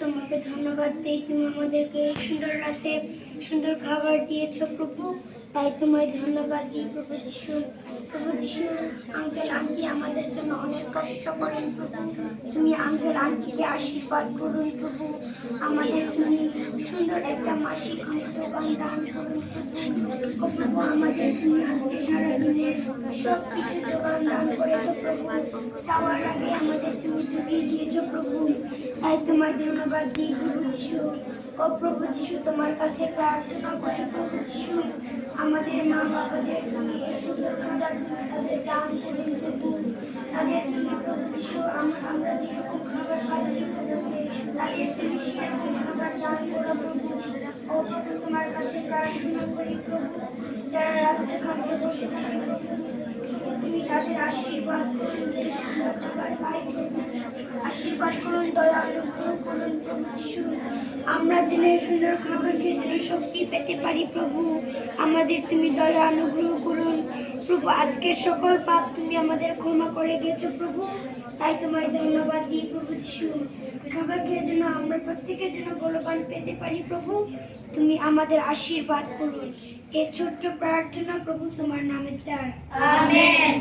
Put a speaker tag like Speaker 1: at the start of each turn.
Speaker 1: তোমাকে ধন্যবাদ দেই, তুমি আমাদেরকে সুন্দর রাতে সুন্দর খাবার দিয়েছো প্রভু, তাই তোমায় ধন্যবাদ দিই প্রভু যিশু। প্রভু যিশু, আঙ্কেল আন্টি আমাদের জন্য অনেক কষ্ট করেন প্রভু, তুমি আঙ্কেল আন্টিকে আশীর্বাদ করুন প্রভু, আমাদের তুমি সুন্দর একটা মাসিক যোগান দান করুন প্রভু। প্রভু আমাদের তুমি আজকে সারাদিনের সব কিছু যোগান দান করেছো প্রভু, যাওয়ার আগে আমাদের তুমি জুগিয়ে দিয়েছো প্রভু, তাই তোমায় ধন্যবাদ দিই প্রভু যিশু। ও প্রভু যিশু, তোমার কাছে প্রার্থনা করি প্রভু যিশু, আমাদের মা বাবাদের তুমি এই সুন্দর খাবার তুমি তাদের দান করুন প্রভু, তাদের তুমি প্রভু যিশু আমরা যেরকম খাবার খাচ্ছি প্রভু, তাদের তুমি সেরকম খাবার দান করো প্রভু। ও প্রভু, তোমার কাছে প্রার্থনা করি প্রভু, যারা রাস্তা ঘাটে বসে থাকে প্রভু, তুমি তাদের আশীর্বাদ করুন, যেন সুন্দর খাবার পাই প্রভু, আশীর্বাদ করুন, দয়া অনুগ্রহ করুন প্রভু যিশু। আমরা যেন সুন্দর খাবার খেয়ে যেন শক্তি পেতে পারি প্রভু, আমাদের তুমি দয়া অনুগ্রহ করুন প্রভু। আজকের সকল পাপ তুমি আমাদের ক্ষমা করে গেছো প্রভু, তাই তোমায় ধন্যবাদ দিই প্রভু যিশু। খাবার খেয়ে যেন আমরা প্রত্যেকে যেন বলবান পেতে পারি প্রভু, তুমি আমাদের আশীর্বাদ করুন। এই ছোট্ট প্রার্থনা প্রভু তোমার নামে চাই, আমেন।